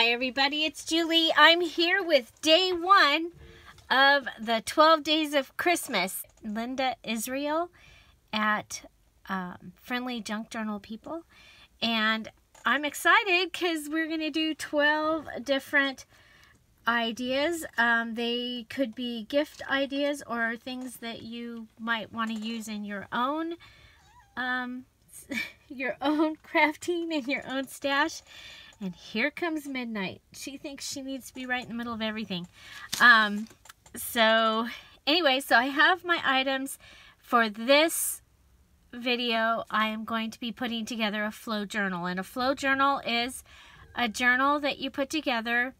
Hi everybody, it's Julie. I'm here with day 1 of the 12 Days of Christmas. Linda Israel at Friendly Junk Journal People. And I'm excited because we're going to do 12 different ideas. They could be gift ideas or things that you might want to use in your own crafting and your own stash. And here comes midnight. She thinks she needs to be right in the middle of everything. So anyway, so I have my items for this video. I am going to be putting together a flow journal. And a flow journal is a journal that you put together.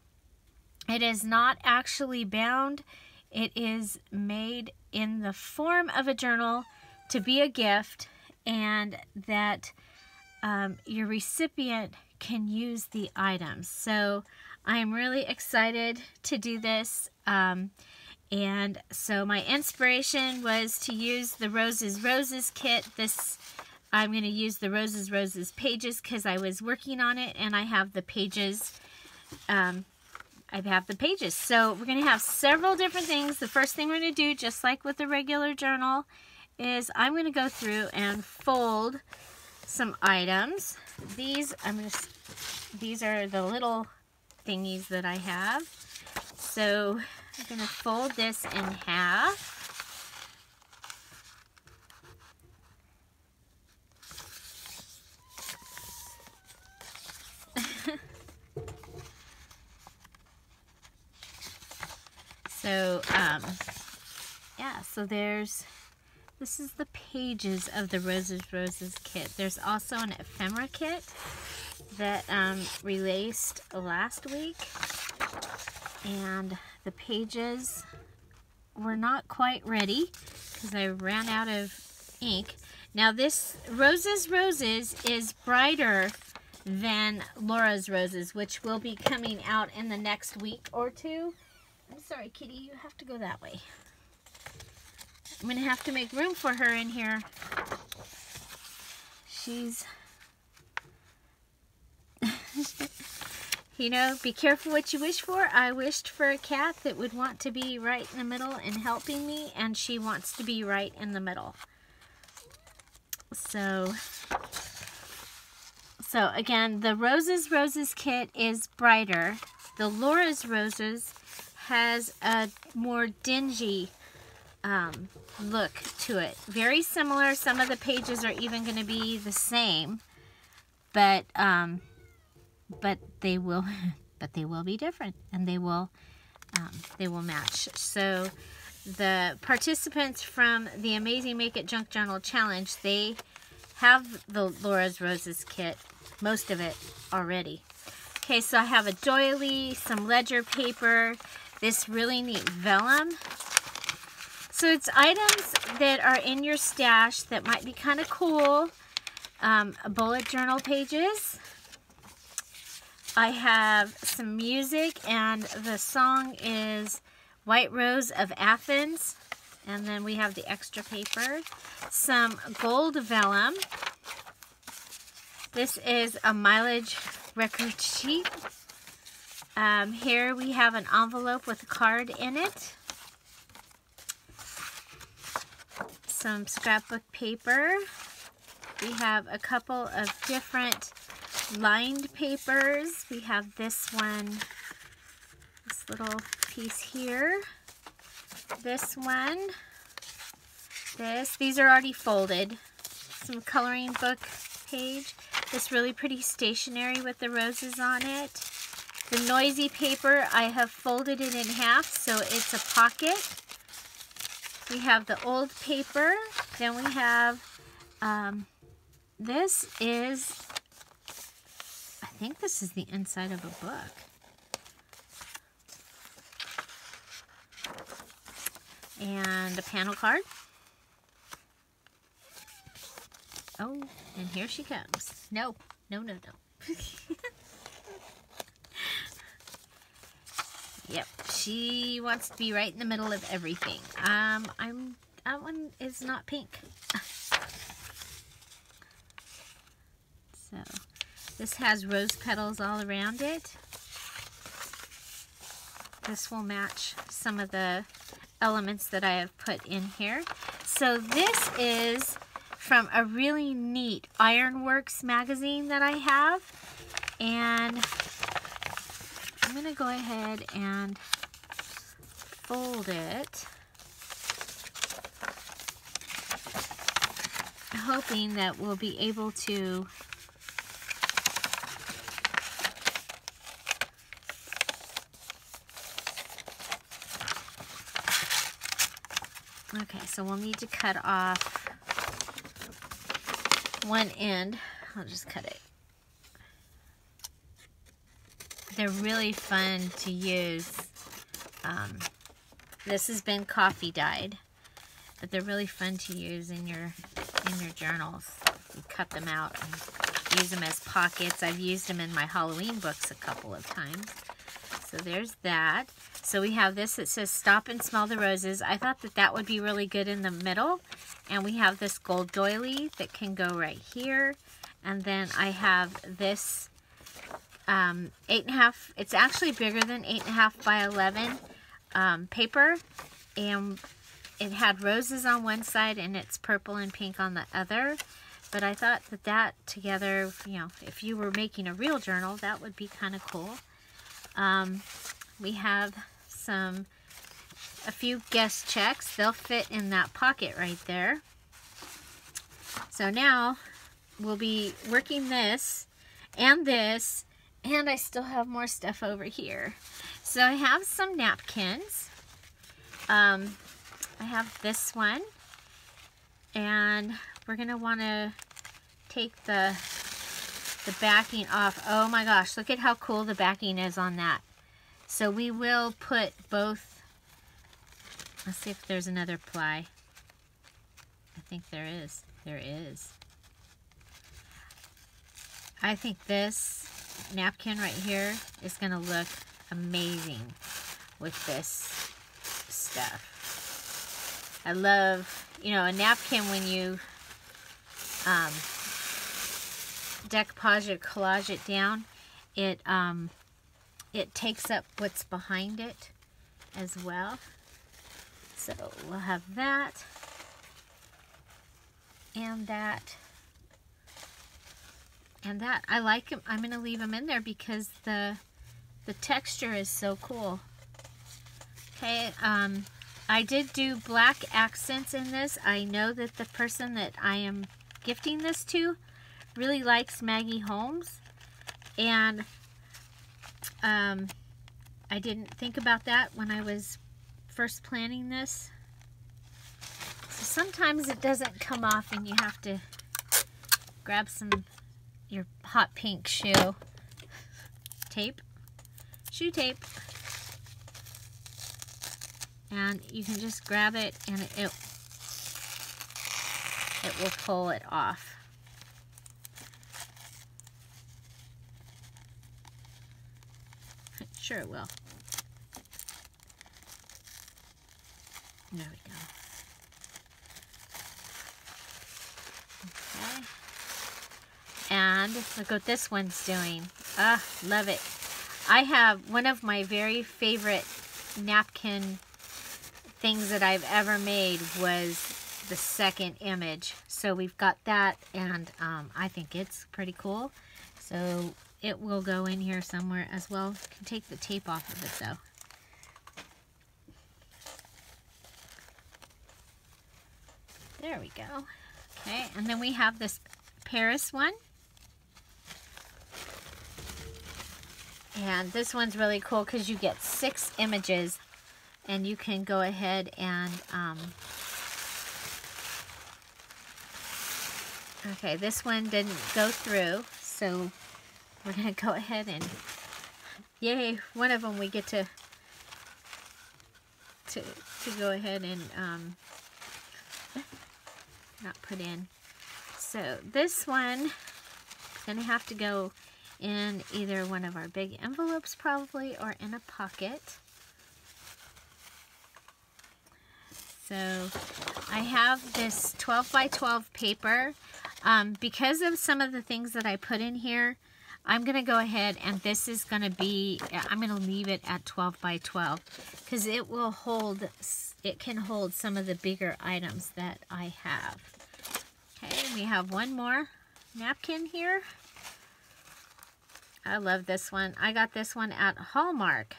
It is not actually bound. It is made in the form of a journal to be a gift, and that your recipient can use the items. So I'm really excited to do this. And so my inspiration was to use the Roses kit. I'm going to use the Roses pages because I was working on it and I have the pages. So we're going to have several different things. The first thing we're going to do, just like with the regular journal, is I'm going to go through and fold some items. These are the little thingies that I have. So I'm going to fold this in half. So yeah, so this is the pages of the Roses kit. There's also an ephemera kit that released last week, and the pages were not quite ready because I ran out of ink. Now this Roses is brighter than Laura's Roses, which will be coming out in the next week or two. I'm sorry, Kitty, you have to go that way. I'm going to have to make room for her in here. She's... You know, be careful what you wish for. I wished for a cat that would want to be right in the middle and helping me, and she wants to be right in the middle. So again, the Roses kit is brighter. The Laura's Roses has a more dingy look to it. Very similar. Some of the pages are even going to be the same, but they will be different, and they will match. So the participants from the Amazing Make It Junk Journal Challenge, they have the Laura's Roses kit, most of it already. Okay, so I have a doily, some ledger paper, this really neat vellum. So it's items that are in your stash that might be kind of cool. Bullet journal pages. I have some music, and the song is White Rose of Athens. And then we have the extra paper. Some gold vellum. This is a mileage record sheet. Here we have an envelope with a card in it. Some scrapbook paper. We have a couple of different lined papers. We have this one, this little piece here. This one. These are already folded. Some coloring book page. This really pretty stationery with the roses on it. The noisy paper, I have folded it in half so it's a pocket. We have the old paper. Then we have, this is, I think this is the inside of a book. And a panel card. Oh, and here she comes. No. Yep, she wants to be right in the middle of everything. That one is not pink. So, this has rose petals all around it. this will match some of the elements that I have put in here. So this is from a really neat Ironworks magazine that I have. And I'm going to go ahead and fold it, hoping that we'll be able to okay, so we'll need to cut off one end. I'll just cut it. They're really fun to use. This has been coffee dyed, but they're really fun to use in your journals. You cut them out and use them as pockets. I've used them in my Halloween books a couple of times. So there's that. So we have this that says Stop and Smell the Roses. I thought that that would be really good in the middle. And we have this gold doily that can go right here. And then I have this 8.5, it's actually bigger than 8.5 by 11 paper, and it had roses on one side and it's purple and pink on the other. But I thought that that together, you know, if you were making a real journal, that would be kind of cool. We have a few guest checks. They'll fit in that pocket right there. So now we'll be working this, and I still have more stuff over here. So I have some napkins. I have this one, and we're gonna want to take the backing off. Oh my gosh, look at how cool the backing is on that. So we will put both. Let's see if there's another ply. I think there is. There is. I think this napkin right here is going to look amazing with this stuff. I love, you know, a napkin when you decoupage or collage it down, it takes up what's behind it as well. So we'll have that and that. And that, I like them. I'm going to leave them in there because the texture is so cool. Okay, I did do black accents in this. I know that the person that I am gifting this to really likes Maggie Holmes. And I didn't think about that when I was first planning this. So sometimes it doesn't come off and you have to grab your hot pink shoe tape, and you can just grab it and it will pull it off. Sure it will. There we go. Okay. And look what this one's doing. Ah, love it. I have one of my very favorite napkin things that I've ever made was the second image. So we've got that, and I think it's pretty cool. So it will go in here somewhere as well. You can take the tape off of it though. There we go. Okay, and then we have this Paris one. And this one's really cool because you get 6 images, and you can go ahead and okay, this one didn't go through, so we're gonna go ahead and yay, one of them we get to go ahead and not put in. So this one is gonna have to go in either one of our big envelopes probably, or in a pocket. So I have this 12 by 12 paper. Because of some of the things that I put in here, I'm going to go ahead and this is going to be, I'm going to leave it at 12 by 12 because it will hold, it can hold some of the bigger items that I have. Okay, we have one more napkin here. I love this one. I got this one at Hallmark.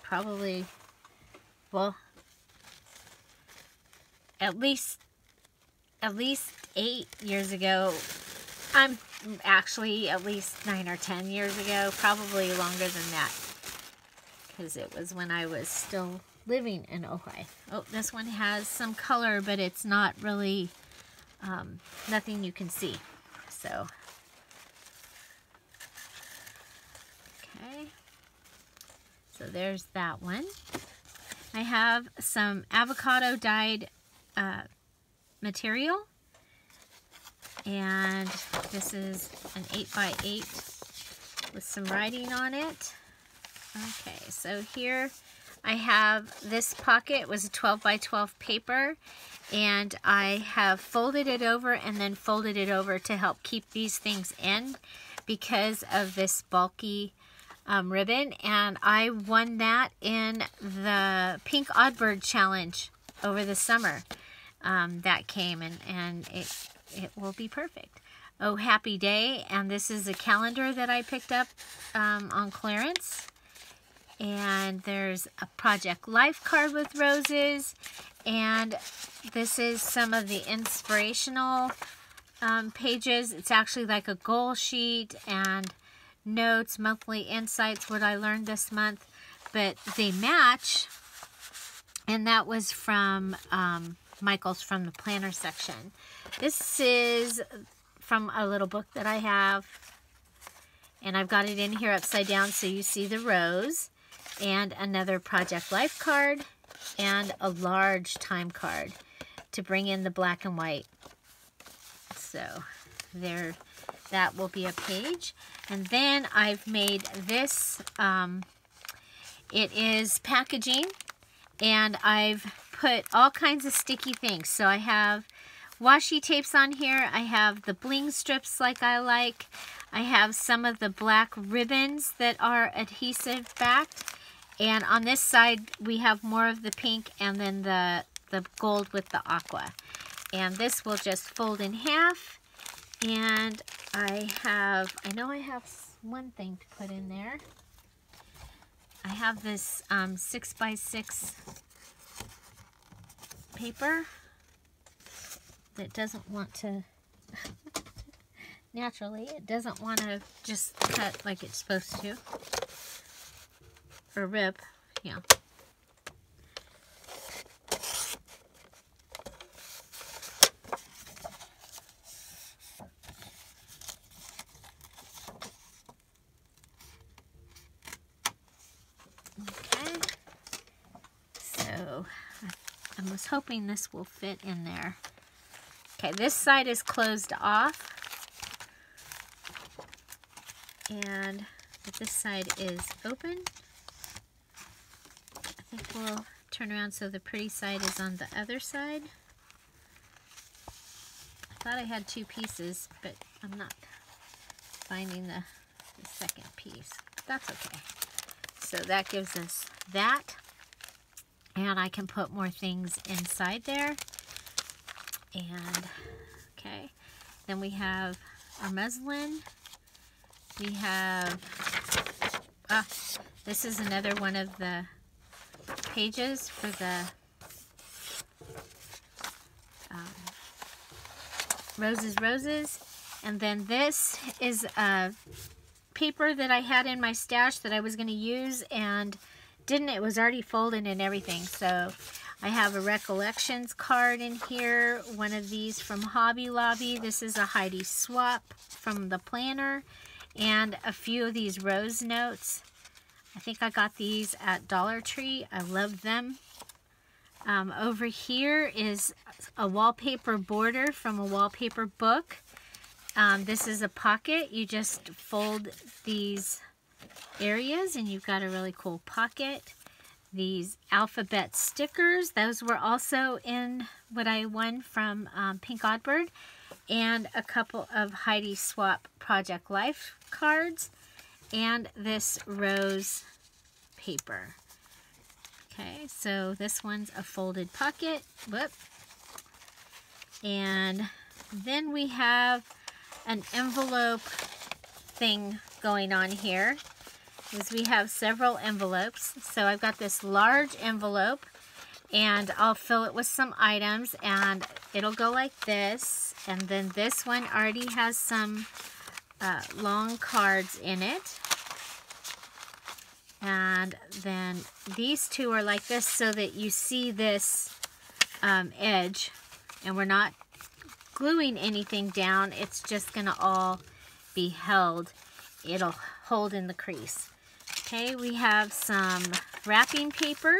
Probably, well, at least 8 years ago. I'm actually at least 9 or 10 years ago, probably longer than that, because it was when I was still living in Ojai. Oh, this one has some color, but it's not really, nothing you can see. So, okay, so there's that one. I have some avocado dyed material. And this is an 8 by 8 with some writing on it. Okay, so here I have this pocket. It was a 12 by 12 paper, and I have folded it over and then folded it over to help keep these things in because of this bulky ribbon. And I won that in the Pink Oddbird Challenge over the summer. That came, and it will be perfect. Oh, happy day. And this is a calendar that I picked up on clearance. And there's a Project Life card with roses. And this is some of the inspirational pages. It's actually like a goal sheet and notes, monthly insights, what I learned this month. But they match. And that was from Michael's from the planner section. This is from a little book that I have, and I've got it in here upside down so you see the rows, and another Project Life card, and a large time card to bring in the black and white. So there, that will be a page. And then I've made this, it is packaging, and I've put all kinds of sticky things. So I have washi tapes on here. I have the bling strips like I like. I have some of the black ribbons that are adhesive backed. And on this side, we have more of the pink and then the gold with the aqua. And this will just fold in half. And I know I have one thing to put in there. I have this 6 by 6 paper that doesn't want to, naturally, it doesn't want to just cut like it's supposed to, or rip, yeah. Okay, so I was hoping this will fit in there. Okay, this side is closed off, but this side is open. I think we'll turn around so the pretty side is on the other side. I thought I had two pieces, but I'm not finding the second piece. That's okay. So that gives us that. And I can put more things inside there. And, okay. Then we have our muslin. We have, this is another one of the pages for the roses. And then this is a paper that I had in my stash that I was going to use and didn't. It was already folded and everything. So I have a recollections card in here. One of these from Hobby Lobby. This is a Heidi swap from the planner. And a few of these rose notes. I think I got these at Dollar Tree. I love them. Over here is a wallpaper border from a wallpaper book. This is a pocket. You just fold these areas and you've got a really cool pocket. These alphabet stickers, those were also in what I won from Pink Oddbird. and a couple of Heidi Swap Project Life cards, and this rose paper. Okay, so this one's a folded pocket. Whoop. And then we have an envelope thing going on here, is we have several envelopes. So I've got this large envelope, and I'll fill it with some items, and it'll go like this. And then this one already has some long cards in it. And then these two are like this, so that you see this edge, and we're not gluing anything down. It's just gonna all be held. It'll hold in the crease. Okay, we have some wrapping paper,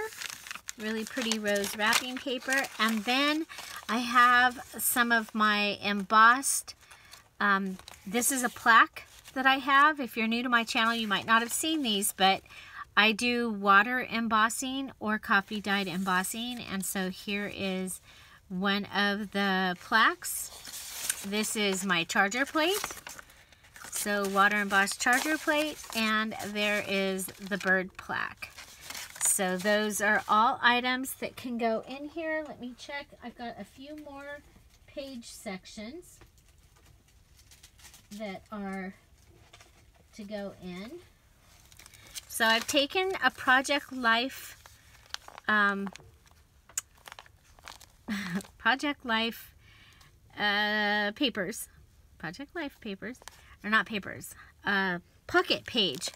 really pretty rose wrapping paper, and then I have some of my embossed, this is a plaque that I have. If you're new to my channel, you might not have seen these, but I do water embossing or coffee dyed embossing, and so here is one of the plaques. This is my charger plate. So water embossed charger plate, and there is the bird plaque. So those are all items that can go in here. Let me check. I've got a few more page sections that are to go in. So I've taken a Project Life papers. Project Life papers. Or not papers. Pocket page.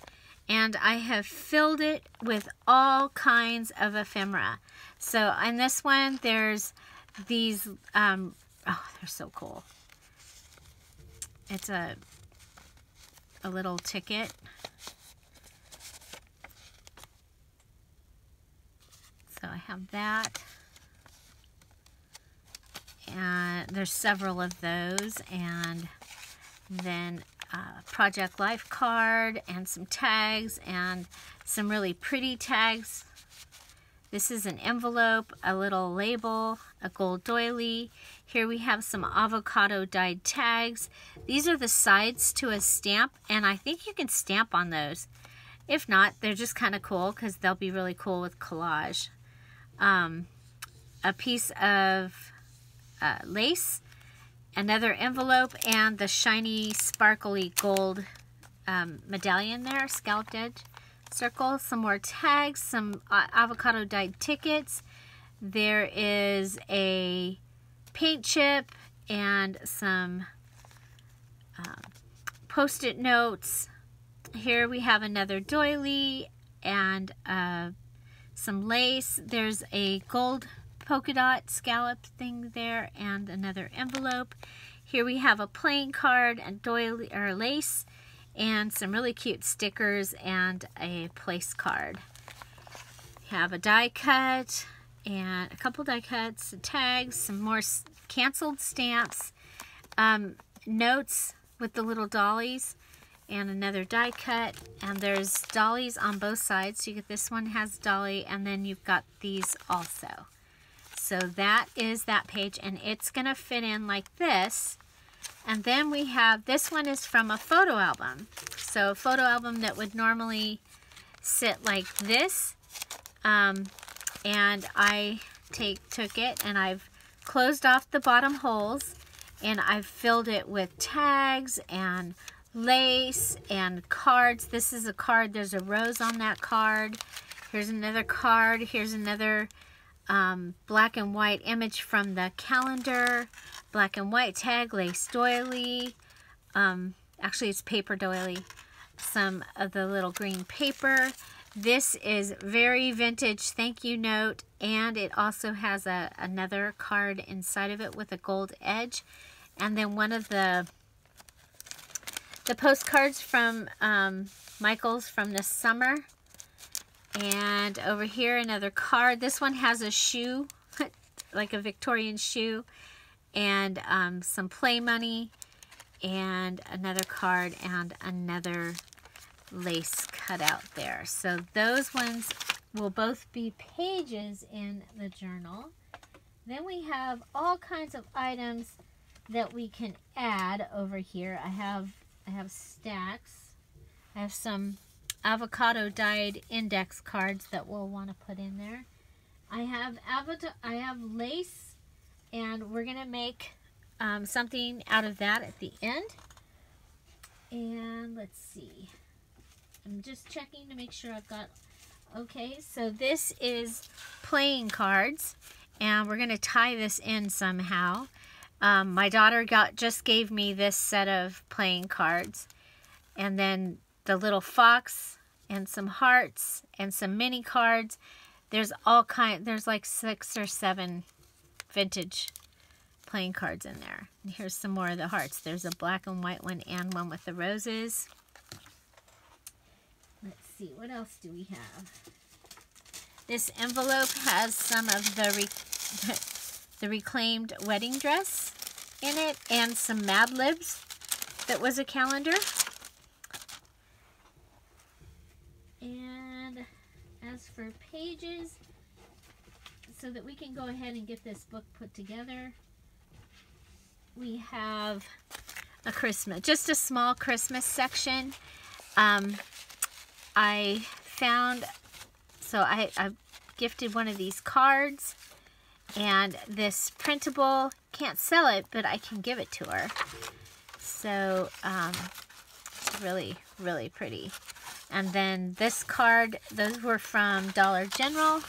And I have filled it with all kinds of ephemera. So in this one, there's these, oh, they're so cool. It's a little ticket. So I have that. And there's several of those. And then Project Life card and some tags and some really pretty tags. This is an envelope, a little label, a gold doily. Here we have some avocado dyed tags. These are the sides to a stamp, and I think you can stamp on those. If not, they're just kind of cool because they'll be really cool with collage. A piece of lace, another envelope, and the shiny sparkly gold medallion there, scalloped edge circle. Some more tags, some avocado dyed tickets. There is a paint chip and some post-it notes. Here we have another doily and some lace. There's a gold polka dot scallop thing there and another envelope. Here we have a playing card and doily or lace and some really cute stickers and a place card. We have a die cut and a couple die cuts, tags, some more canceled stamps, notes with the little dollies, and another die cut. And there's dollies on both sides. So you get this one has dolly, and then you've got these also. So that is that page, and it's going to fit in like this. And then we have, this one is from a photo album. So a photo album that would normally sit like this. And I took it and I've closed off the bottom holes, and I've filled it with tags and lace and cards. This is a card. There's a rose on that card. Here's another card. Here's another black and white image from the calendar, black and white tag, lace doily, actually it's paper doily, some of the little green paper. This is very vintage thank you note, and it also has another card inside of it with a gold edge. And then one of the postcards from Michael's from this summer. And over here, another card. This one has a shoe, like a Victorian shoe, and some play money, and another card, and another lace cut out there. So those ones will both be pages in the journal. Then we have all kinds of items that we can add over here. I have stacks. I have some avocado dyed index cards that we'll want to put in there. I have lace, and we're gonna make something out of that at the end. And let's see. I'm just checking to make sure I've got. Okay, so this is playing cards, and we're gonna tie this in somehow. My daughter just gave me this set of playing cards, and then the little fox and some hearts and some mini cards. There's like 6 or 7 vintage playing cards in there. And here's some more of the hearts. There's a black and white one and one with the roses. Let's see, what else do we have? This envelope has some of the reclaimed wedding dress in it, and some Mad Libs that was a calendar. And as for pages, so that we can go ahead and get this book put together, we have just a small Christmas section. I gifted one of these cards, and this printable, can't sell it, but I can give it to her. So, really, really pretty. And then this card, those were from Dollar General.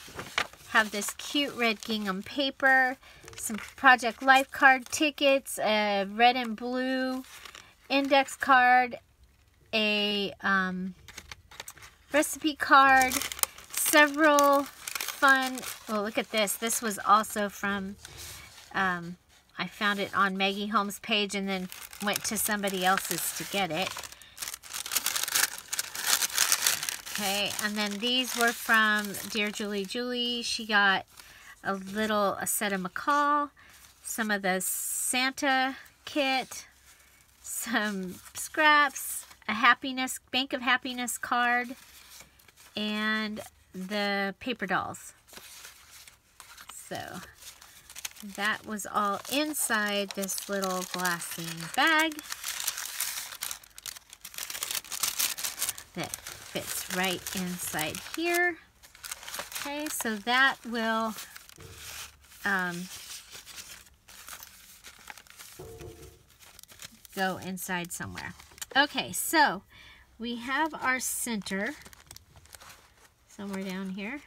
Have this cute red gingham paper, some Project Life card tickets, a red and blue index card, a recipe card, several fun, well, look at this. This was also from, I found it on Maggie Holmes' page and then went to somebody else's to get it. Okay, and then these were from Dearjuliejulie. She got a set of macaw, some of the Santa kit, some scraps, a Bank of Happiness card, and the paper dolls. So that was all inside this little glassine bag that fits right inside here. Okay, so that will go inside somewhere. Okay, so we have our center somewhere down here.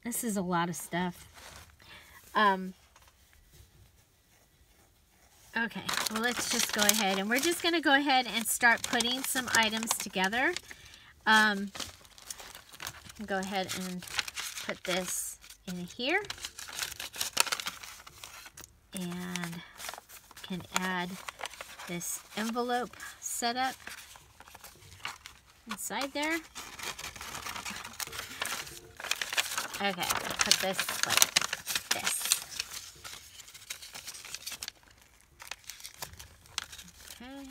This is a lot of stuff. Okay, well, let's just go ahead, and we're just going to go ahead and start putting some items together. Go ahead and put this in here, and can add this envelope setup inside there. Okay, put this like this. Okay.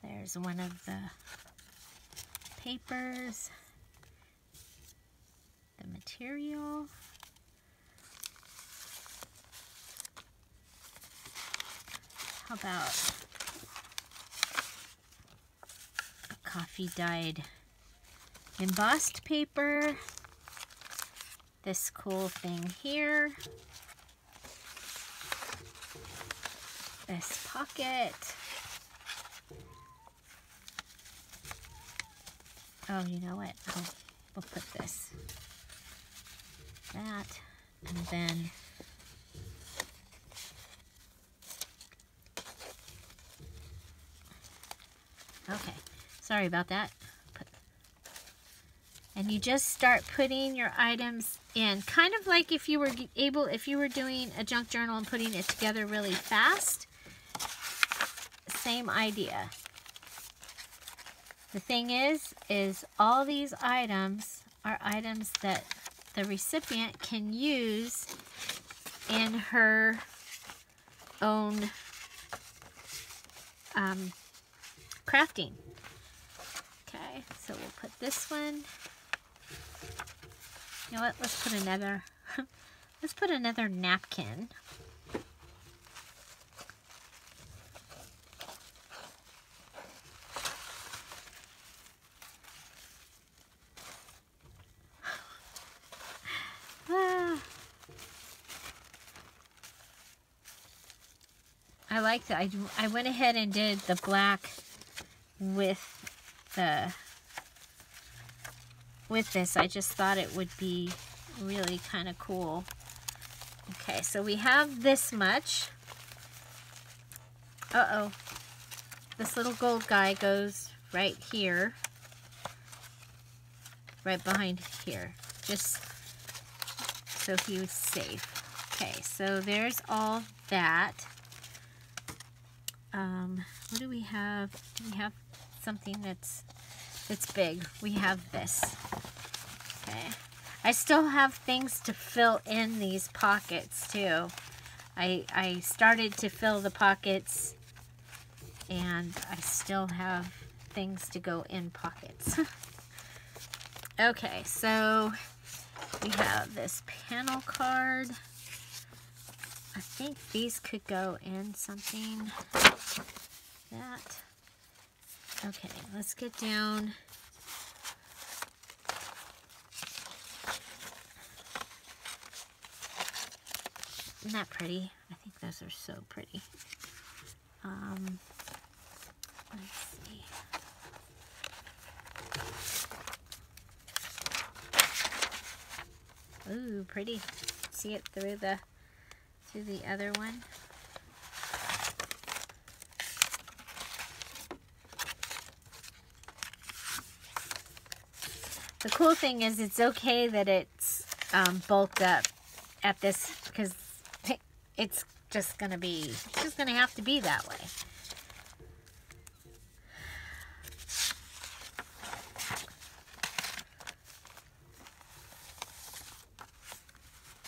There's one of the papers, the material. How about a coffee dyed embossed paper? This cool thing here. This pocket. Oh, you know what? We'll put this, that, and then okay, sorry about that. And you just start putting your items in, kind of like if you were doing a junk journal and putting it together really fast. Same idea. The thing is all these items are items that the recipient can use in her own crafting. Okay, so we'll put this one. You know what? Let's put another. Let's put another napkin. I like that. I went ahead and did the black with this. I just thought it would be really kind of cool. Okay, so we have this much. Uh-oh. This little gold guy goes right here. Right behind here. Just so he was safe. Okay, so there's all that. What do we have? We have something that's big. We have this. Okay. I still have things to fill in these pockets too. I started to fill the pockets and I still have things to go in pockets. Okay, so we have this panel card. I think these could go in something. That. Okay, let's get down. Isn't that pretty? I think those are so pretty. Let's see. Ooh, pretty. See it through the other one. The cool thing is it's okay that it's bulked up at this, because it's just gonna have to be that way.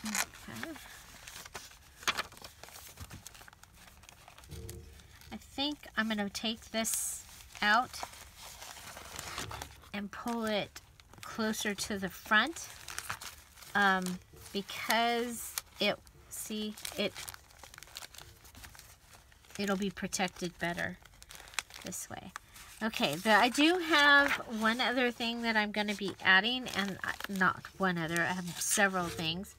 Okay. I think I'm gonna take this out and pull it closer to the front, because it'll be protected better this way. Okay, I do have one other thing that I'm going to be adding, and not one other, I have several things,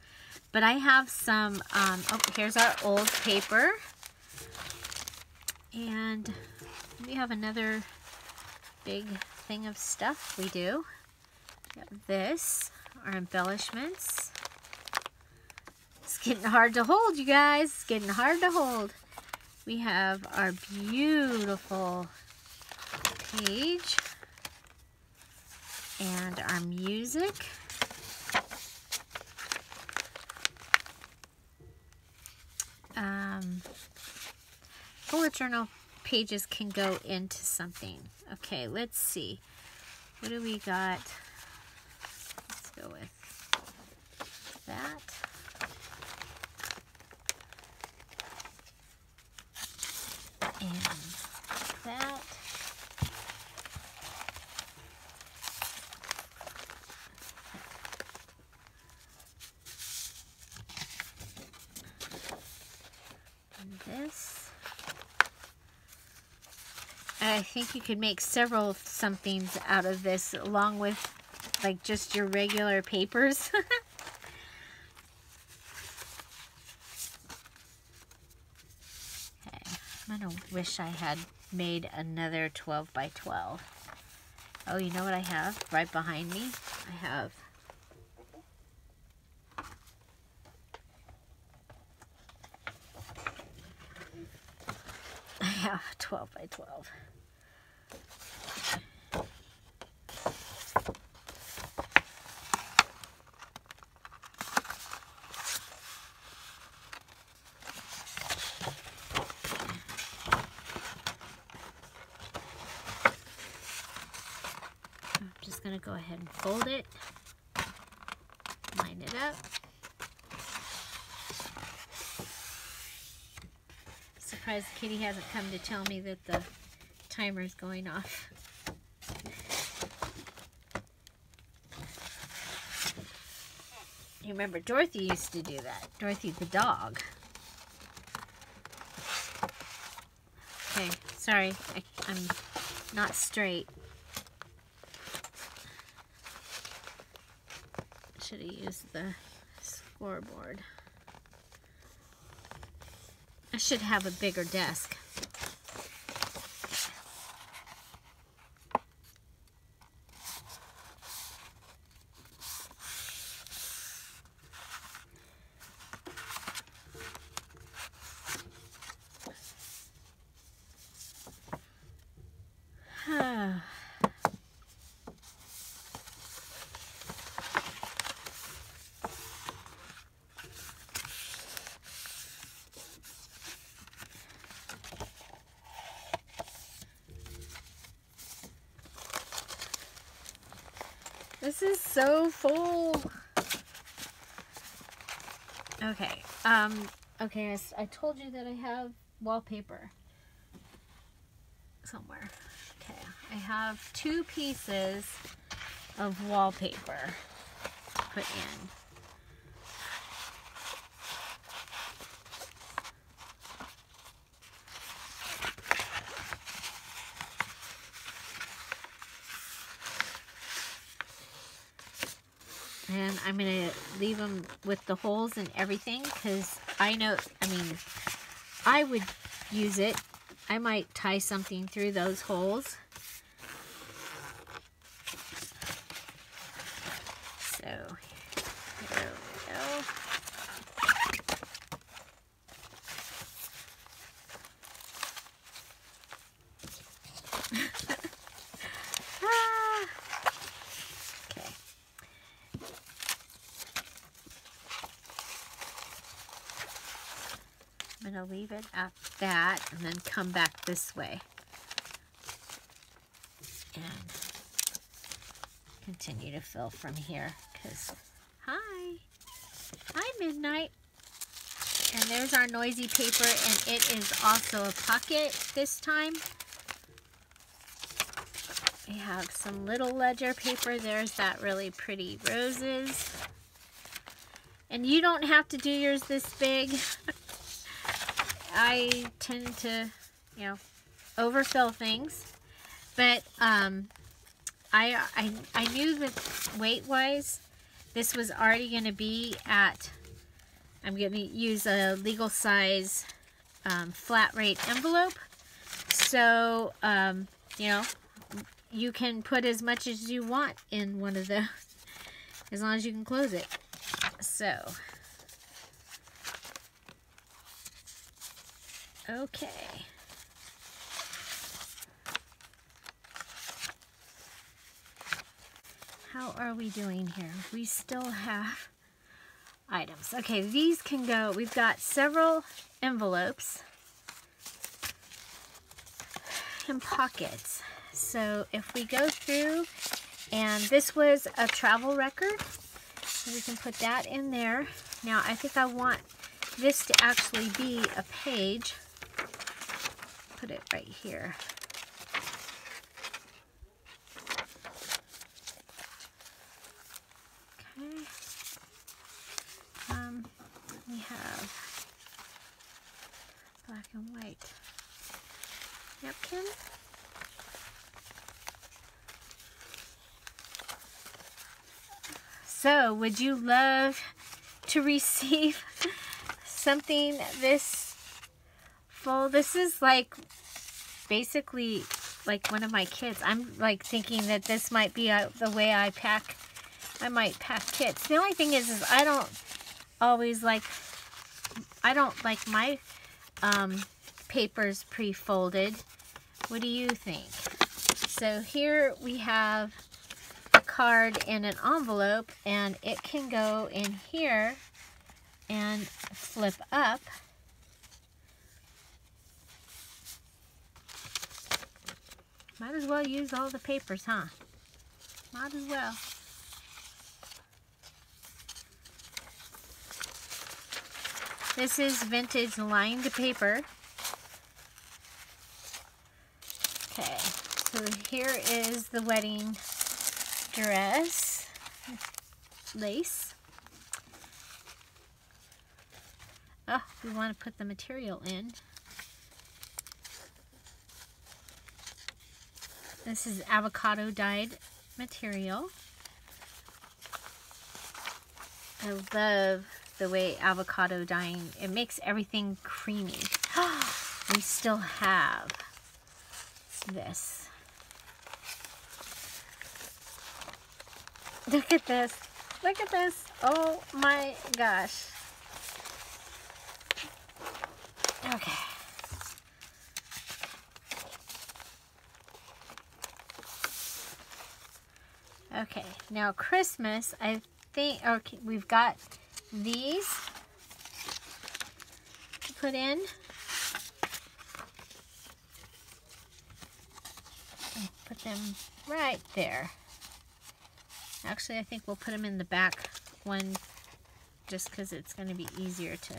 but I have some, oh, here's our old paper, and we have another big thing of stuff we do. We have this, our embellishments. It's getting hard to hold, you guys. It's getting hard to hold. We have our beautiful page and our music. Bullet journal pages can go into something. Okay, let's see. What do we got? Let's go with that. And that. And this. I think you could make several somethings out of this, along with like just your regular papers. Okay, I'm gonna wish I had made another 12 by 12. Oh, you know what I have right behind me? I have 12 by 12. I'm just going to go ahead and fold it. it up. Surprised Kitty hasn't come to tell me that the timer's going off. You remember Dorothy used to do that. Dorothy the dog. Okay, sorry, I'm not straight. Should have used the scoreboard. I should have a bigger desk. This is so full. Okay. Okay, I told you that I have wallpaper somewhere. Okay, I have 2 pieces of wallpaper put in. And I'm going to leave them with the holes and everything because I know, I mean, I would use it. I might tie something through those holes. So, here we go. I'm going to leave it at that and then come back this way and continue to fill from here because hi Midnight, and there's our noisy paper, and it is also a pocket this time. We have some little ledger paper. There's that really pretty roses, and you don't have to do yours this big. I tend to, you know, overfill things, but I knew that weight-wise, this was already going to be at. I'm going to use a legal size flat rate envelope, so you know, you can put as much as you want in one of those, as long as you can close it. So. Okay. How are we doing here? We still have items. Okay, these can go. We've got several envelopes and pockets. So if we go through, and this was a travel record, so we can put that in there. Now I think I want this to actually be a page. Put it right here. Okay. We have black and white napkin. So, would you love to receive something this full? This is like basically like one of my kids. I'm like thinking that this might be the way I pack. I might pack kits. The only thing is I don't like my papers pre-folded. What do you think? So here we have a card in an envelope, and it can go in here and flip up. Might as well use all the papers, huh? Might as well. This is vintage lined paper. Okay, so here is the wedding dress lace. Oh, we want to put the material in. This is avocado dyed material. I love the way avocado dyeing, it makes everything creamy. We still have this. Look at this. Look at this. Oh my gosh. Okay. Okay, now Christmas, I think, okay, we've got these to put in. I'll put them right there. Actually, I think we'll put them in the back one just because it's going to be easier to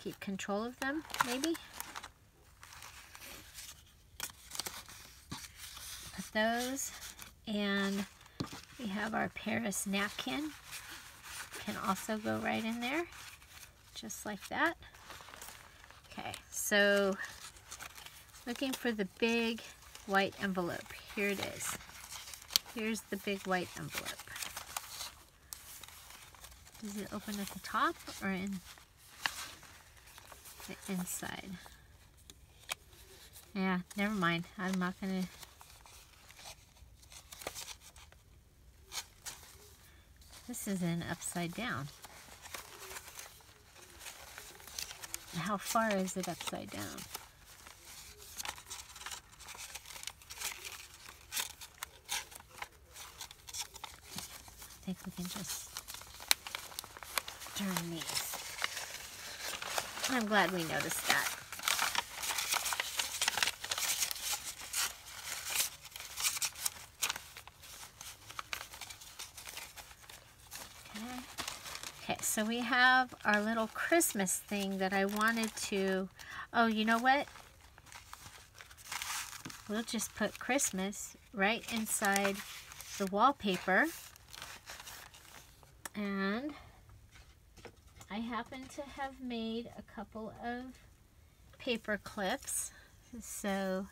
keep control of them, maybe. Put those, and we have our Paris napkin. Can also go right in there, just like that. Okay, so looking for the big white envelope. Here it is. Here's the big white envelope. Does it open at the top or in the inside? Yeah, never mind. I'm not gonna. This is an upside down. How far is it upside down? I think we can just turn these. I'm glad we noticed that. Okay, so we have our little Christmas thing that I wanted to, oh, you know what? We'll just put Christmas right inside the wallpaper. And I happen to have made a couple of paper clips. So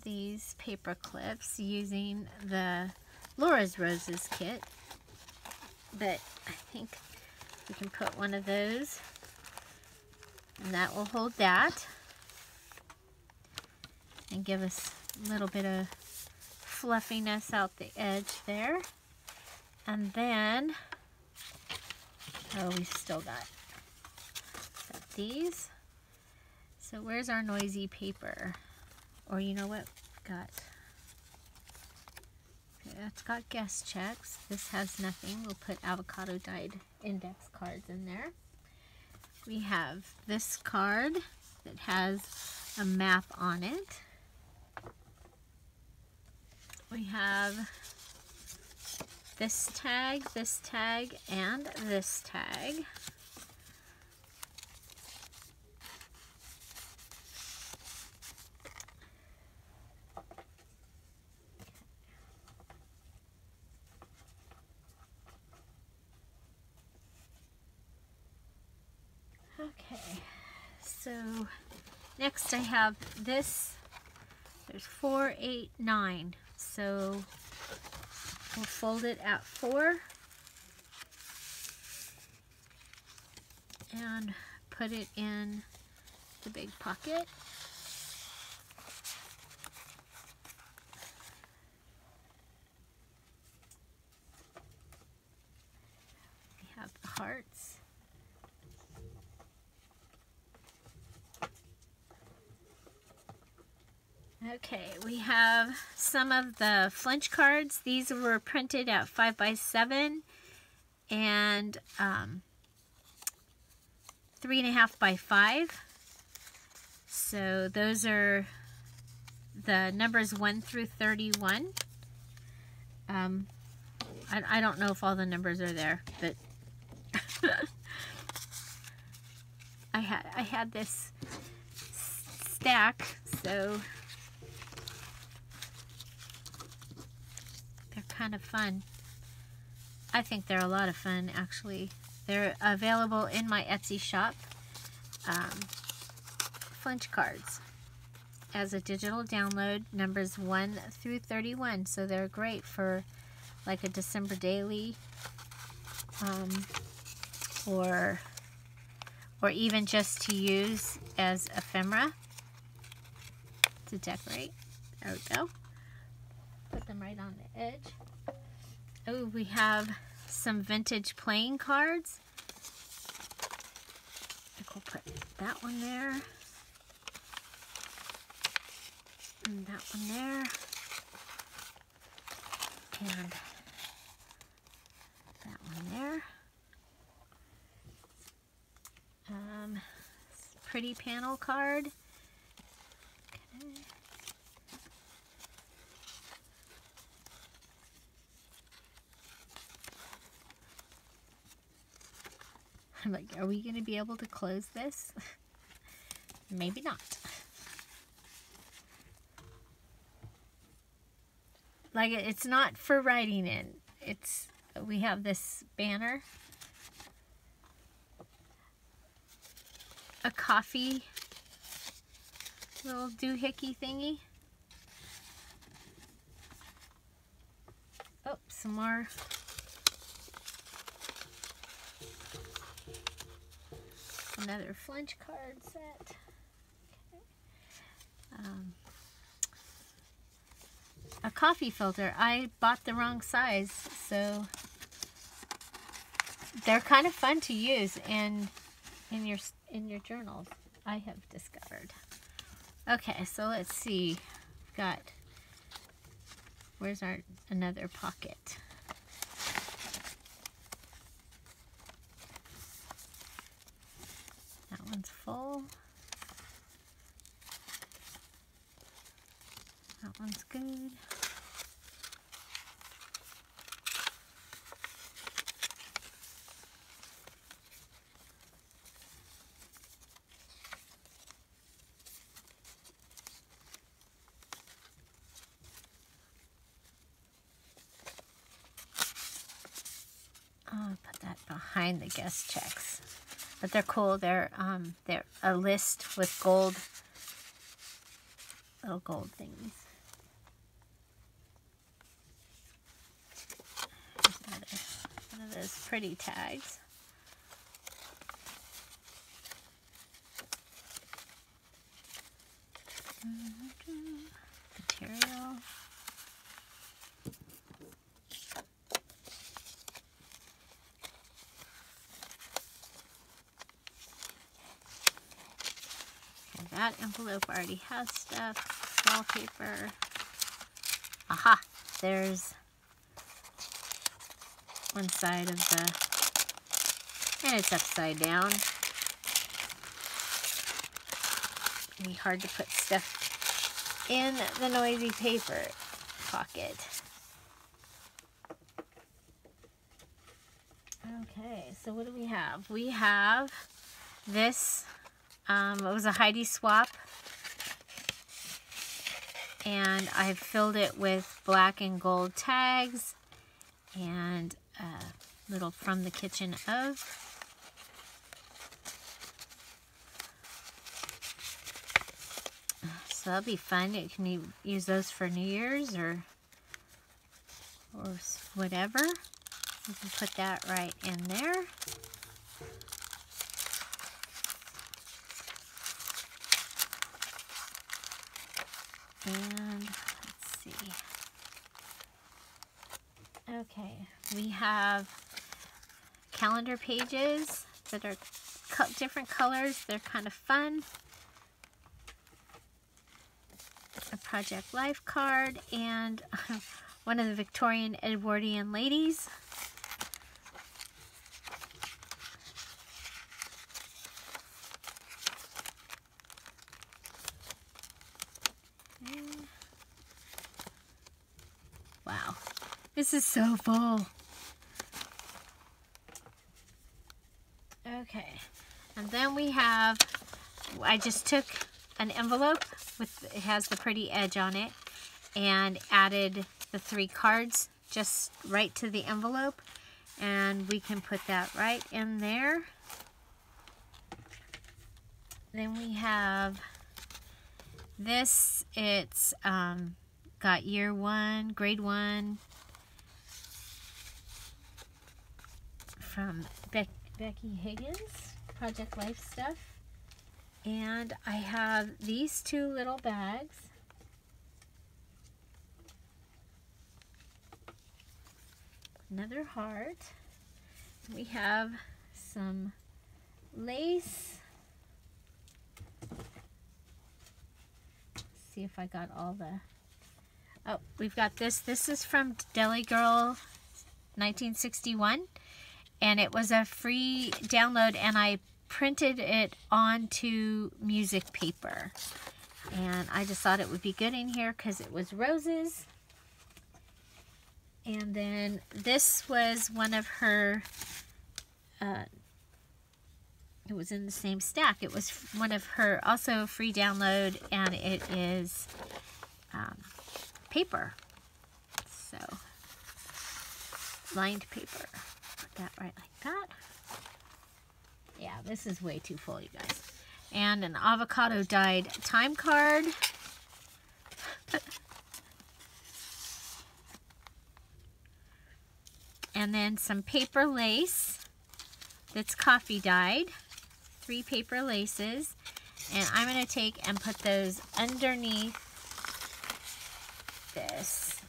these paper clips using the Laura's Roses kit. But I think we can put one of those, and that will hold that and give us a little bit of fluffiness out the edge there. And then, oh, we've still got these. So where's our noisy paper? Or you know what? Got. That's got guest checks. This has nothing. We'll put avocado dyed index cards in there. We have this card that has a map on it. We have this tag, and this tag. Okay, so next I have this. There's 4, 8, 9. So we'll fold it at 4 and put it in the big pocket. We have the hearts. Okay, we have some of the flinch cards. These were printed at 5x7 and 3.5 by 5. So those are the numbers 1 through 31. I don't know if all the numbers are there, but I had this stack, so they're kind of fun. I think they're a lot of fun, actually. They're available in my Etsy shop. Flinch cards as a digital download, numbers 1 through 31. So they're great for like a December daily, or even just to use as ephemera to decorate. There we go. Put them right on the edge. Oh, we have some vintage playing cards. I think we'll put that one there. And that one there. And that one there. Pretty panel card. Okay. I'm like, are we going to be able to close this? Maybe not. Like, it's not for writing in. We have this banner. A coffee little doohickey thingy. Oh, some more. Another flinch card set. Okay. A coffee filter. I bought the wrong size, so they're kind of fun to use in your journals, I have discovered. Okay, so let's see. We've got, where's our another pocket? That one's full. That one's good. I'll put that behind the guest checks. But they're cool. They're a list with gold, little gold thingies. Here's one of those pretty tags. Material. That envelope already has stuff. Wallpaper. Aha! There's one side of the, and it's upside down. It'd be hard to put stuff in the noisy paper pocket. Okay, so what do we have? We have this. It was a Heidi swap, and I filled it with black and gold tags and a little from the kitchen of. So that'll be fun. You can use those for New Year's or whatever. You can put that right in there. And let's see. Okay, we have calendar pages that are different colors. They're kind of fun. A Project Life card and one of the Victorian Edwardian ladies. Wow, this is so full. And then we have, I just took an envelope with, it has the pretty edge on it, and added the 3 cards just right to the envelope. And we can put that right in there. Then we have this, it's got year 1, grade 1, from Becky Higgins, Project Life stuff. And I have these 2 little bags. Another heart. We have some lace. Let's see if I got all the... Oh, we've got this. This is from Deli Girl 1961. And it was a free download, and I printed it onto music paper. And I just thought it would be good in here because it was roses. And then this was one of her, it was in the same stack. It was one of her, also free download, and it is paper. So, lined paper. Put that right like that. Yeah, this is way too full, you guys. And an avocado dyed time card. And then some paper lace that's coffee dyed. 3 paper laces. And I'm going to take and put those underneath this.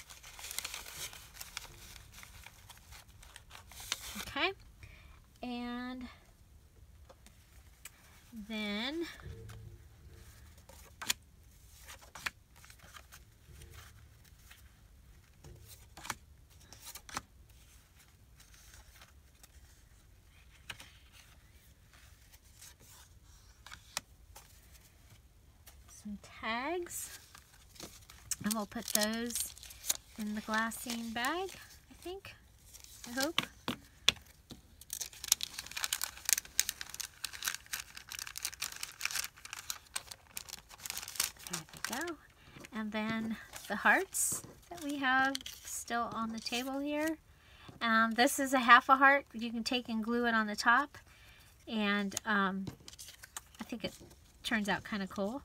Okay. And then some tags, and we'll put those in the glassine bag, I think, I hope. There we go. And then the hearts that we have still on the table here. This is a half a heart. You can take and glue it on the top, and I think it turns out kind of cool.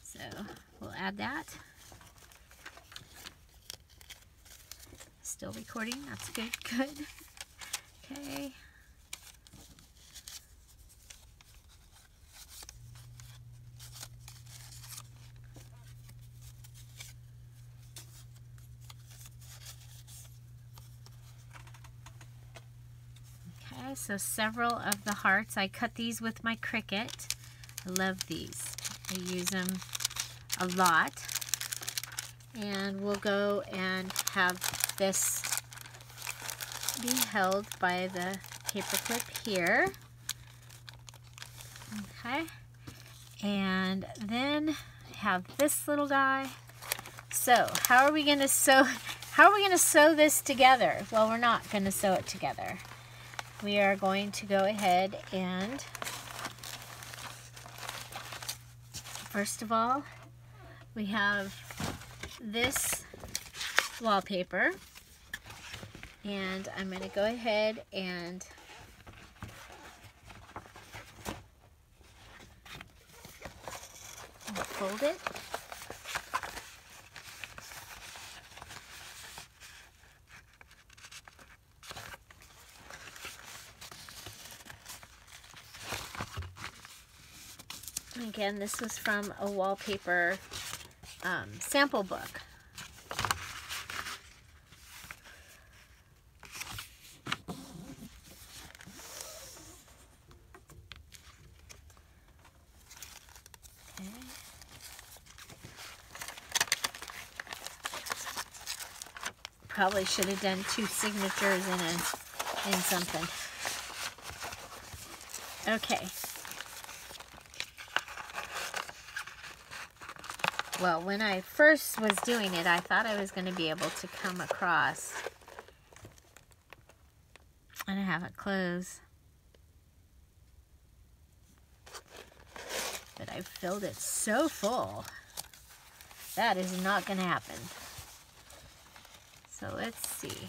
So we'll add that. Still recording, that's good, good. Okay. Okay, so several of the hearts. I cut these with my Cricut. I love these. I use them a lot. And we'll go and have this be held by the paper clip here. Okay. And then have this little guy. So how are we going to sew this together? Well, we're not going to sew it together. We are going to go ahead and first of all, we have this wallpaper, and I'm going to go ahead and fold it. Again, this was from a wallpaper sample book. Okay. Probably should have done 2 signatures in something. Okay. Well, when I first was doing it, I thought I was going to be able to come across and have it close. I've filled it so full. That is not going to happen. So let's see.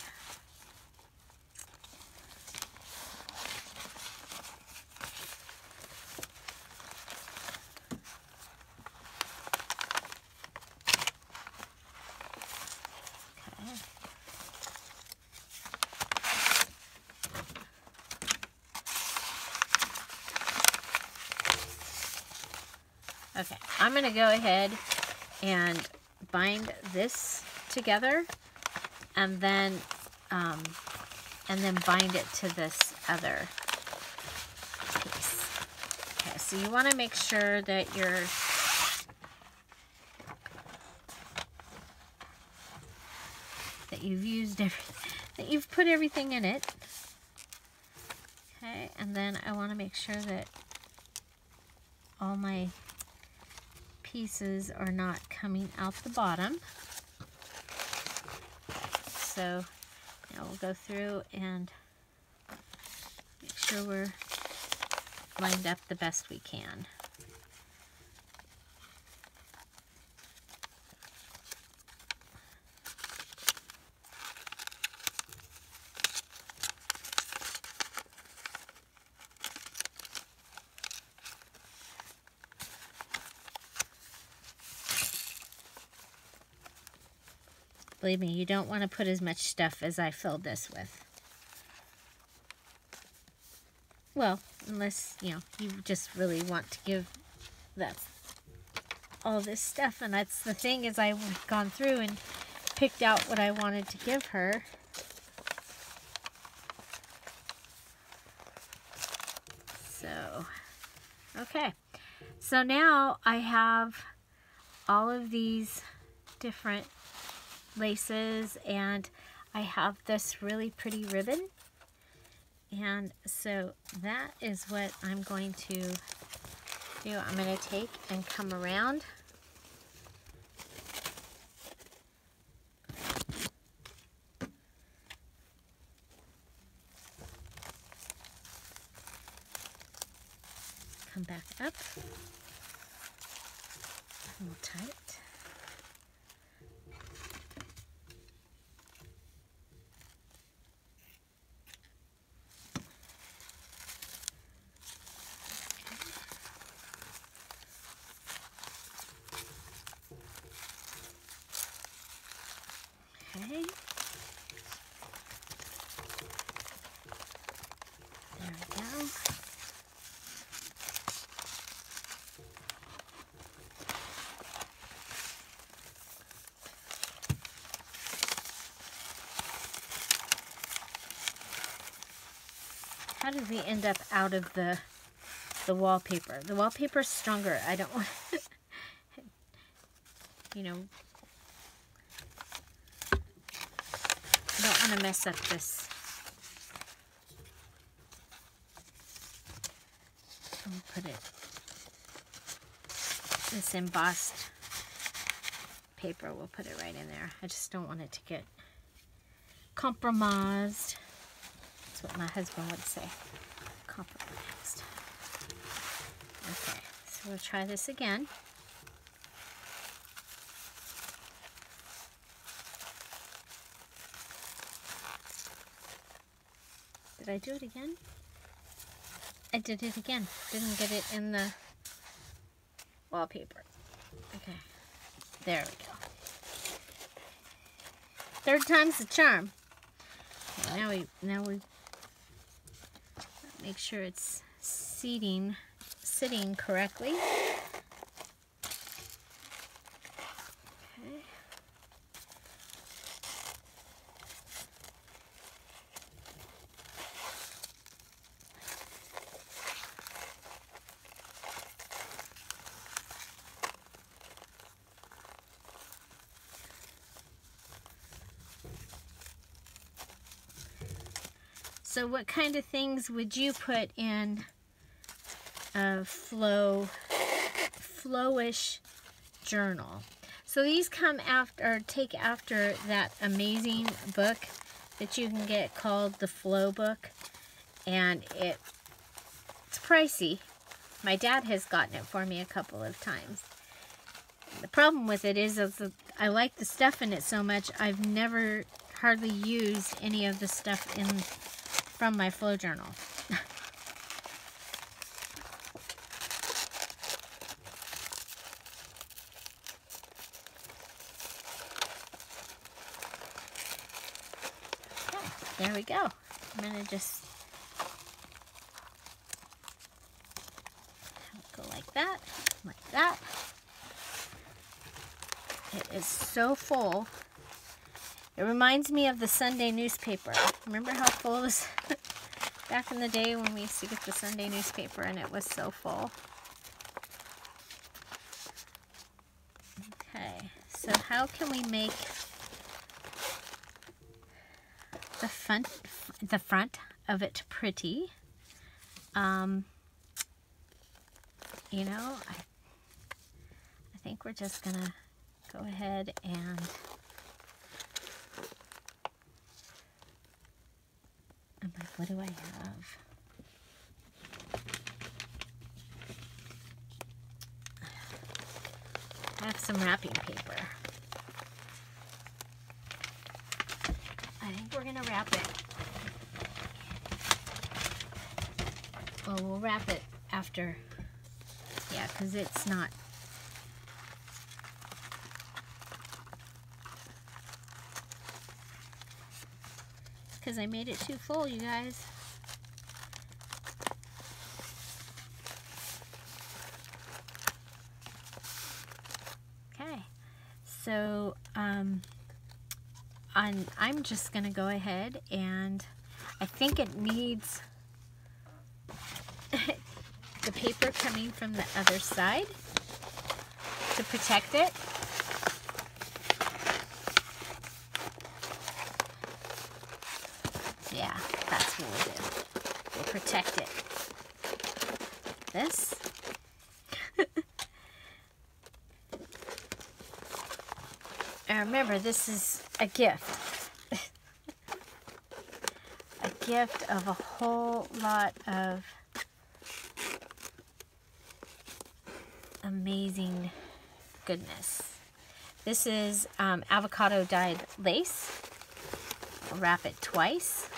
Okay, I'm going to go ahead and bind this together and then bind it to this other piece. Okay, so you want to make sure that you've used everything, that you've put everything in it. Okay, and then I want to make sure that all my pieces are not coming out the bottom. So now we'll go through and make sure we're lined up the best we can. Believe me, you don't want to put as much stuff as I filled this with. Well, unless, you know, you just really want to give that all this stuff. And that's the thing, is I've gone through and picked out what I wanted to give her. So, okay. So now I have all of these different laces, and I have this really pretty ribbon, and so that is what I'm going to do. I'm going to take and come around come back up a little tight. Okay. There we go. How did we end up out of the wallpaper? The wallpaper's stronger. I don't want, you know, I don't want to mess up this. I'll put it, this embossed paper, we'll put it right in there. I just don't want it to get compromised. That's what my husband would say. Compromised. Okay, so we'll try this again. Did I do it again? I did it again. Didn't get it in the wallpaper. Okay. There we go. Third time's the charm. Okay, now we make sure it's sitting correctly. Okay. So what kind of things would you put in a Flowish Journal? So these come after, or take after that amazing book that you can get called the Flow book, and it's pricey, My dad has gotten it for me a couple of times. The problem with it is I like the stuff in it so much, I've never hardly used any of the stuff from my Flow Journal. Okay, there we go. I'm going to just go like that, like that. It is so full. It reminds me of the Sunday newspaper. Remember how full it was back in the day when we used to get the Sunday newspaper and it was so full? Okay, so how can we make the front of it pretty? You know, I think we're just gonna go ahead and I'm like, what do I have? I have some wrapping paper. I think we're gonna wrap it. Well, we'll wrap it after. Yeah, because it's not. Because I made it too full, you guys. Okay, so I'm just gonna go ahead and I think it needs the paper coming from the other side to protect it. Yeah, that's what we'll do. We'll protect it. This. And remember, this is a gift. A gift of a whole lot of amazing goodness. This is avocado dyed lace. I'll wrap it twice.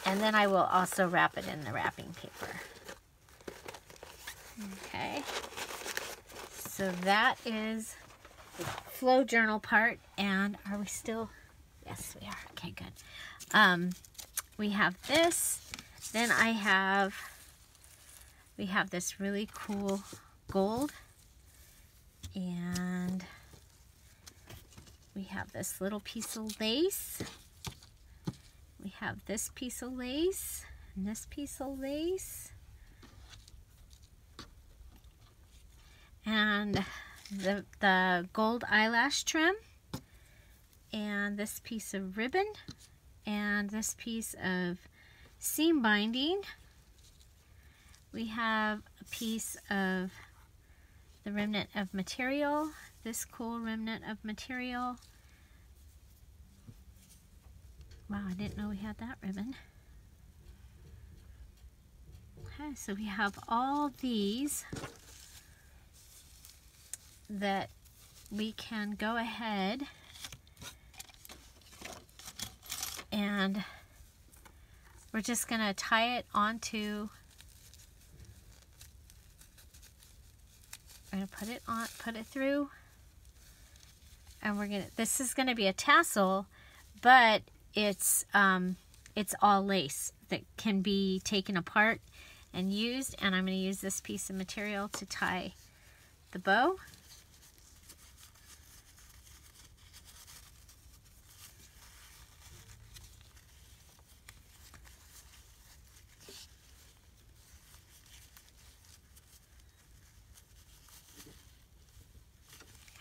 And then I will also wrap it in the wrapping paper. Okay. So that is the Flow Journal part. And are we still? Yes, we are. Okay, good. We have this. Then we have this really cool gold. And we have this little piece of lace. We have this piece of lace and this piece of lace. And the gold eyelash trim. And this piece of ribbon. And this piece of seam binding. We have a piece of the remnant of material. This cool remnant of material. Wow, I didn't know we had that ribbon. Okay, so we have all these that we can go ahead and we're just going to tie it onto. We're going to put it on, put it through, and we're going to, this is going to be a tassel, but it's all lace that can be taken apart and used, and I'm going to use this piece of material to tie the bow.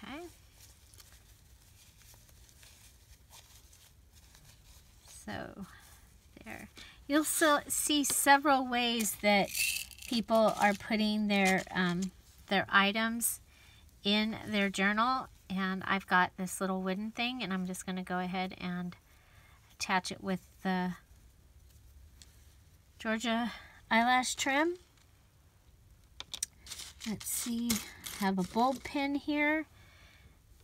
Okay. So there. You'll still see several ways that people are putting their items in their journal, and I've got this little wooden thing, and I'm just going to go ahead and attach it with the Georgia eyelash trim. Let's see, I have a bulb pin here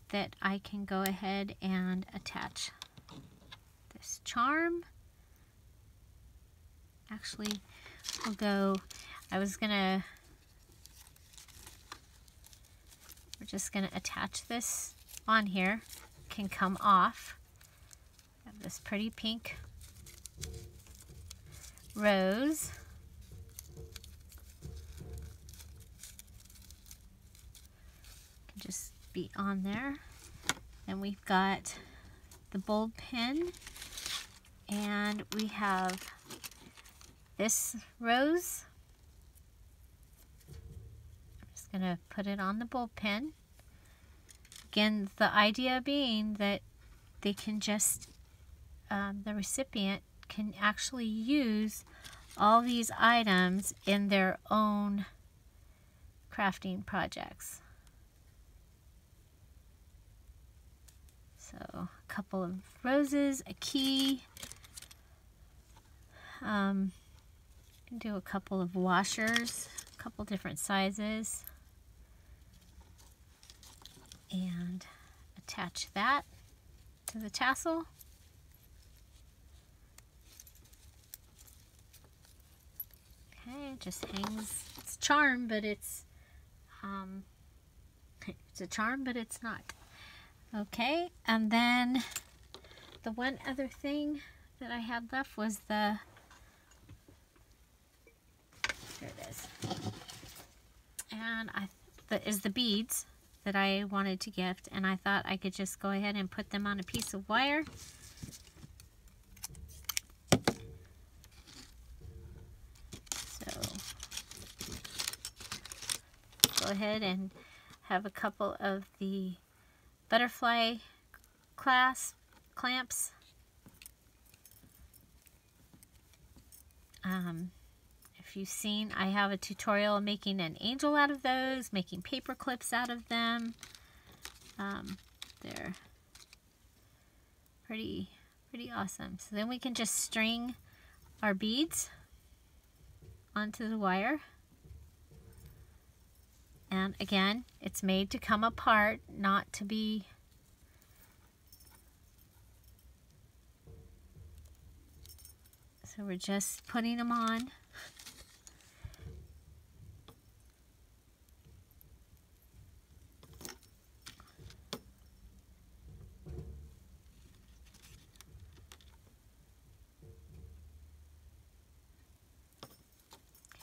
that I can go ahead and attach this charm. Actually, we'll go, we're just gonna attach this on here. Can come off. I have this pretty pink rose. Can just be on there. And we've got the bulb pin, and we have this rose. I'm just gonna put it on the bulb pin. Again, the idea being that they can just, the recipient can actually use all these items in their own crafting projects. So a couple of roses, a key, can do a couple of washers, a couple different sizes, and attach that to the tassel. Okay, it just hangs. It's a charm, but it's a charm, but it's not. Okay, and then the one other thing that I had left was the, here it is, and that is the beads that I wanted to gift, and I thought I could just go ahead and put them on a piece of wire. So go ahead and have a couple of the butterfly clamps. If you've seen, I have a tutorial making an angel out of those, making paper clips out of them. They're pretty awesome. So then we can just string our beads onto the wire. And again, it's made to come apart, not to be so we're just putting them on.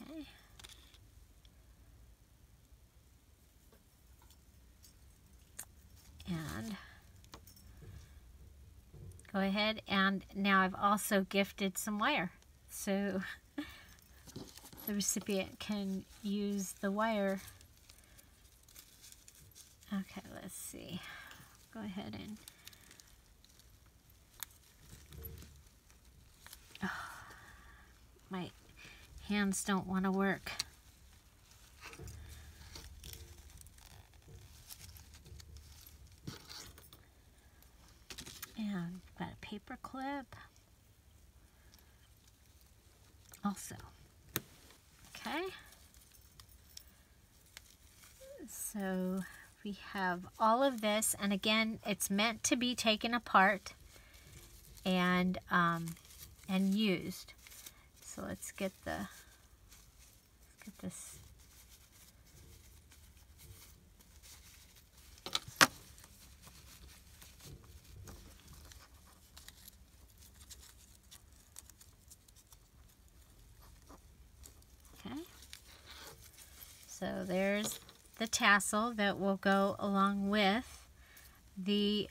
Okay. And go ahead, and now I've also gifted some wire, so the recipient can use the wire. Okay, let's see. Go ahead and my hands don't want to work. And got a paper clip also. Okay, so we have all of this, and again, it's meant to be taken apart and used. So let's get this. Okay, so there's the tassel that will go along with the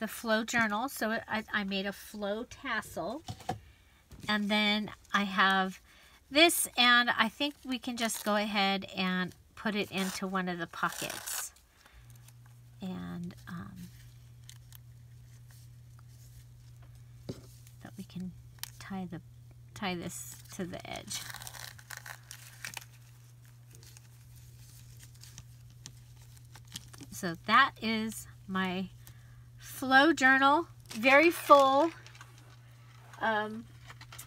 flow journal. So I made a flow tassel, and then I have this, and I think we can just go ahead and put it into one of the pockets, and that we can tie this to the edge. So that is my flow journal, very full.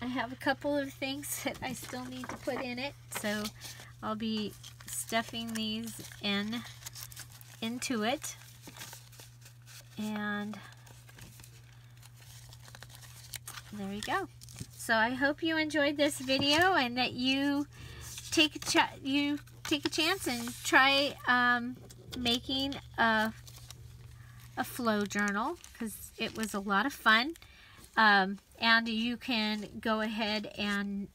I have a couple of things that I still need to put in it, so I'll be stuffing these into it. And there you go. So I hope you enjoyed this video and that you take a chance and try making a flow journal, because it was a lot of fun. And you can go ahead and,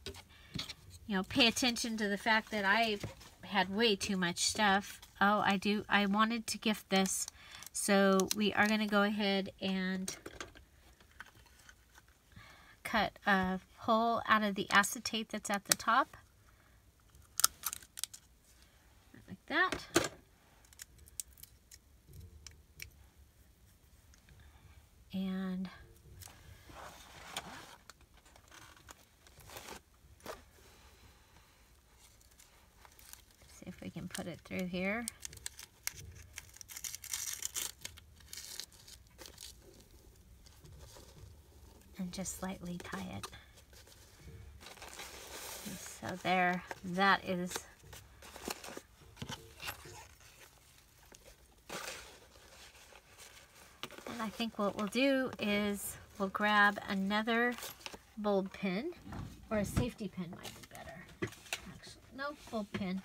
you know, pay attention to the fact that I had way too much stuff. Oh, I wanted to gift this, so we are going to go ahead and cut a hole out of the acetate that's at the top, like that. And see if we can put it through here. And just slightly tie it. So there, that is and I think what we'll do is we'll grab another bulb pin, or a safety pin might be better. Actually, no, bulb pin.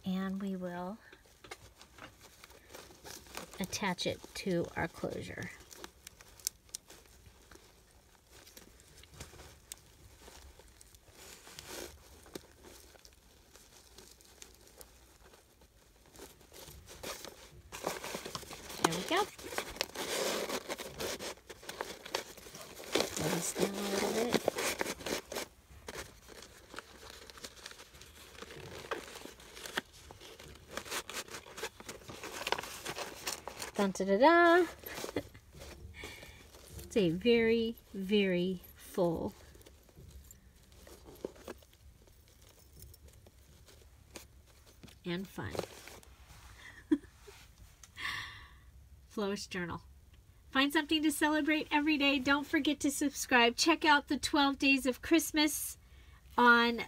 And we will attach it to our closure. There we go. Slow this down a little bit. Dun, da, da, da. It's a very, very full and fun Flowish Journal. Find something to celebrate every day. Don't forget to subscribe. Check out the 12 Days of Christmas on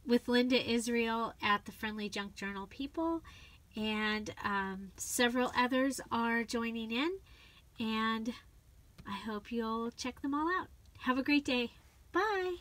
with Linda Israel at the Friendly Junk Journal people. And several others are joining in, and I hope you'll check them all out. Have a great day. Bye.